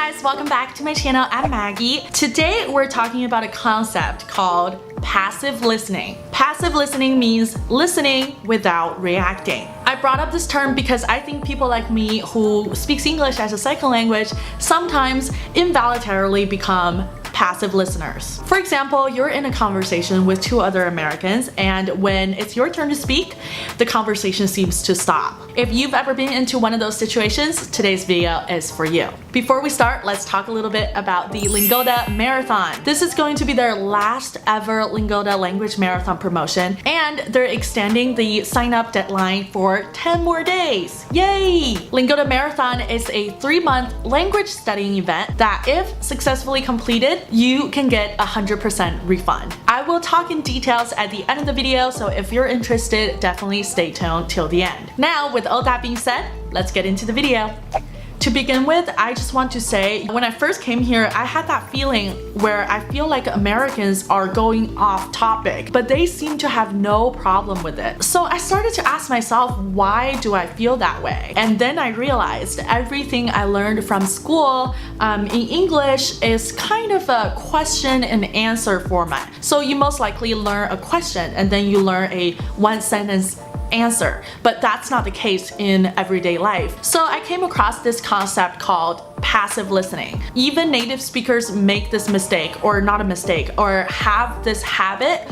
guys, welcome back to my channel. I'm Maggie. Today we're talking about a concept called passive listening. Passive listening means listening without reacting. I brought up this term because I think people like me who speaks English as a second language sometimes involuntarily become passive listeners. For example, you're in a conversation with two other Americans, and when it's your turn to speak, the conversation seems to stop. If you've ever been into one of those situations, today's video is for you. Before we start, let's talk a little bit about the Lingoda Marathon. This is going to be their last ever Lingoda language marathon promotion, and they're extending the sign-up deadline for 10 more days. Yay! Lingoda Marathon is a 3-month language studying event that, if successfully completed, you can get 100% refund. I will talk in details at the end of the video, so if you're interested, definitely stay tuned till the end. Now, with all that being said, let's get into the video. To begin with, I just want to say, when I first came here, I had that feeling where I feel like Americans are going off topic, but they seem to have no problem with it. So I started to ask myself, why do I feel that way? And then I realized everything I learned from school in English is kind of a question and answer format. So you most likely learn a question and then you learn a one-sentence answer, but that's not the case in everyday life. So I came across this concept called passive listening. Even native speakers make this mistake, or not a mistake, or have this habit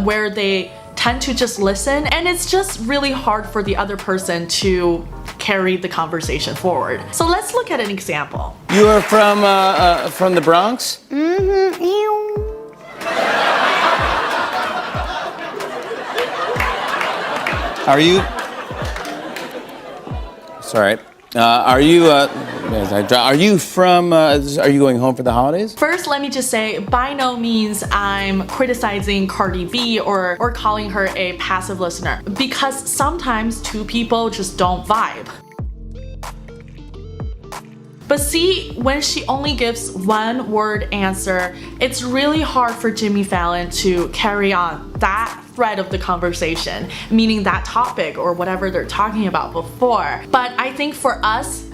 where they tend to just listen, and it's just really hard for the other person to carry the conversation forward. So let's look at an example. You are from the Bronx? Are you? Sorry. Are you from? Are you going home for the holidays? First, let me just say, by no means I'm criticizing Cardi B or calling her a passive listener, because sometimes two people just don't vibe. But see, when she only gives one word answer, it's really hard for Jimmy Fallon to carry on that thread of the conversation, meaning that topic or whatever they're talking about before. But I think for us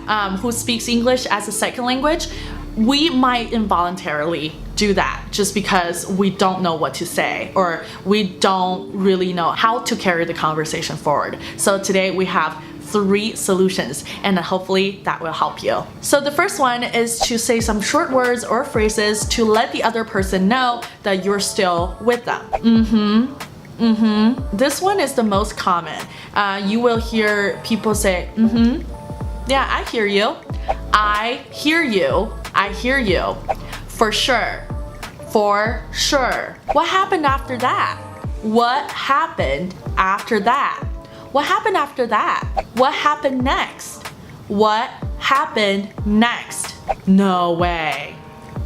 who speaks English as a second language, we might involuntarily do that just because we don't know what to say or we don't really know how to carry the conversation forward. So today we have 3 solutions, and hopefully that will help you. So the first one is to say some short words or phrases to let the other person know that you're still with them. This one is the most common. You will hear people say, yeah, I hear you. I hear you. I hear you. For sure. For sure. What happened after that? What happened after that? What happened after that? What happened next? What happened next? No way.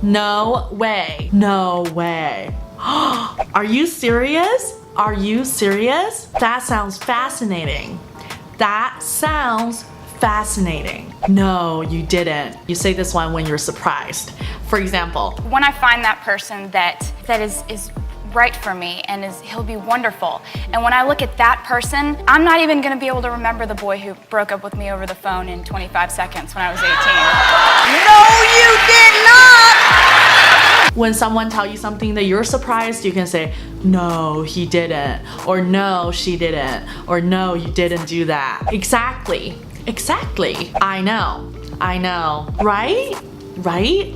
No way. No way. Are you serious? Are you serious? That sounds fascinating. That sounds fascinating. No, you didn't. You say this one when you're surprised. For example, when I find that person that is right for me and he'll be wonderful, and when I look at that person, I'm not even going to be able to remember the boy who broke up with me over the phone in 25 seconds when I was 18. No, you did not! When someone tells you something that you're surprised, you can say, no, he didn't, or no, she didn't, or no, you didn't do that. Exactly. Exactly. I know. I know. Right? Right?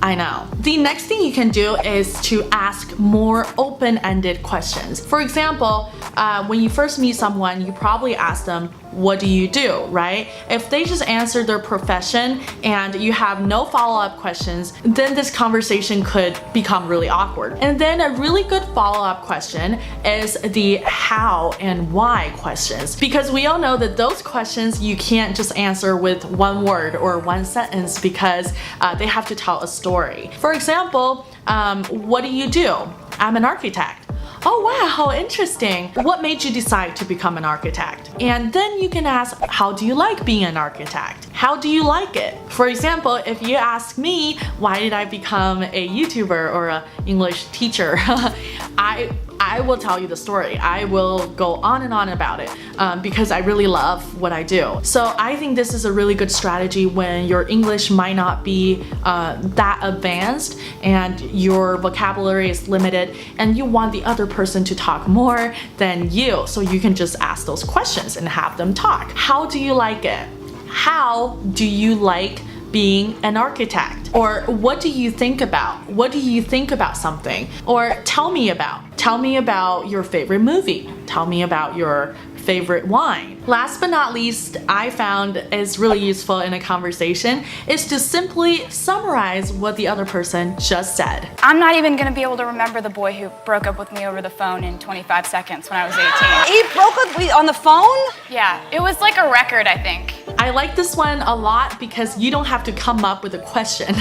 I know. The next thing you can do is to ask more open-ended questions. For example, when you first meet someone, you probably ask them, what do you do, right? If they just answer their profession and you have no follow-up questions, then this conversation could become really awkward. And then a really good follow-up question is the how and why questions, because we all know that those questions you can't just answer with one word or one sentence because they have to tell a story. For example, what do you do? I'm an architect. Oh wow, how interesting. What made you decide to become an architect? And then you can ask, how do you like being an architect? How do you like it? For example, if you ask me, why did I become a YouTuber or an English teacher? I I will tell you the story. I will go on and on about it because I really love what I do. So I think this is a really good strategy when your English might not be that advanced and your vocabulary is limited and you want the other person to talk more than you. So you can just ask those questions and have them talk. How do you like it? How do you like being an architect? Or what do you think about? What do you think about something? Or tell me about your favorite movie. Tell me about your favorite wine. Last but not least, I found is really useful in a conversation is to simply summarize what the other person just said. I'm not even going to be able to remember the boy who broke up with me over the phone in 25 seconds when I was 18. He broke up on the phone? Yeah, it was like a record, I think. I like this one a lot because you don't have to come up with a question.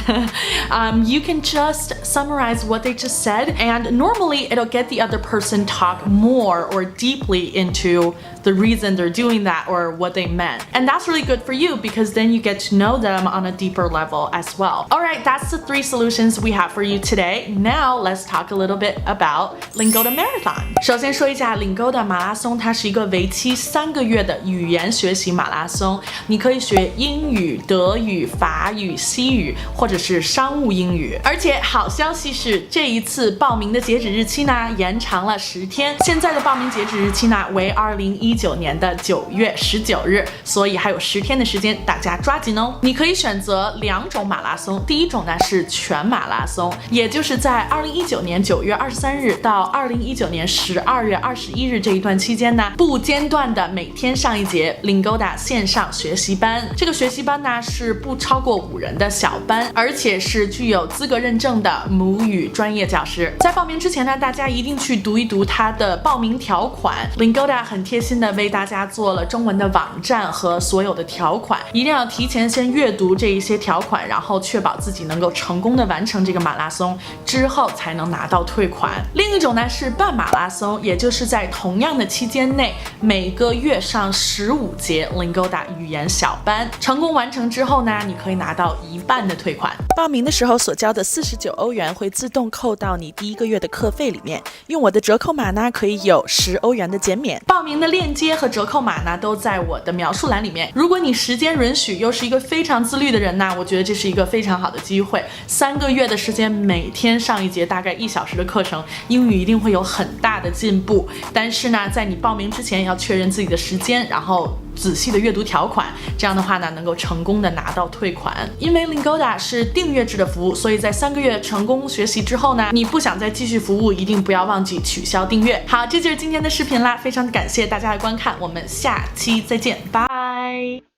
You can just summarize what they just said, and normally it'll get the other person talk more or deeply into the reason they're doing that or what they meant. And that's really good for you because then you get to know them on a deeper level as well. Alright, that's the 3 solutions we have for you today. Now let's talk a little bit about Lingoda Marathon. 首先说一下 Lingoda 马拉松，它是一个为期3个月的语言学习马拉松。你可以学英语、德语、法语、西语，或者是商务英语。而且好消息是，这一次报名的截止日期呢延长了10天。现在的报名截止日期呢为2019年的9月19日，所以还有10天的时间，大家抓紧哦。你可以选择2种马拉松，第一种呢是全马拉松，也就是在2019年9月23日到2019年12月21日这一段期间呢，不间断的每天上一节 Lingoda 线上学习班。这个学习班呢是不超过5人的小班，而且是具有资格认证的母语专业教师。在报名之前呢，大家一定去读一读它的报名条款。Lingoda 很贴心的为大家做了中文的网站和所有的条款，一定要提前先阅读这一些条款，然后确保自己能够成功的完成这个马拉松，之后才能拿到退款。另一种呢是半马拉松，也就是在同样的期间内，每个月上15节 Lingoda 语言小班，成功完成之后呢，你可以拿到1半的退款。报名的时候所交的49欧元会自动扣到你第1个月的课费里面，用我的折扣码呢可以有10欧元的减免。报名的链接和折扣码呢都在我的描述栏里面。如果你时间允许，又是一个非常自律的人呢，我觉得这是一个非常好的机会。3个月的时间，每天上一节大概1小时的课程，英语一定会有很大的进步。但是呢，在你报名之前要确认自己的时间，然后仔细的阅读条款，这样的话呢，能够成功的拿到退款。因为 Lingoda 是订阅制的服务，所以在3个月成功学习之后呢，你不想再继续服务，一定不要忘记取消订阅。好，这就是今天的视频啦，非常感谢大家的观看，我们下期再见，拜。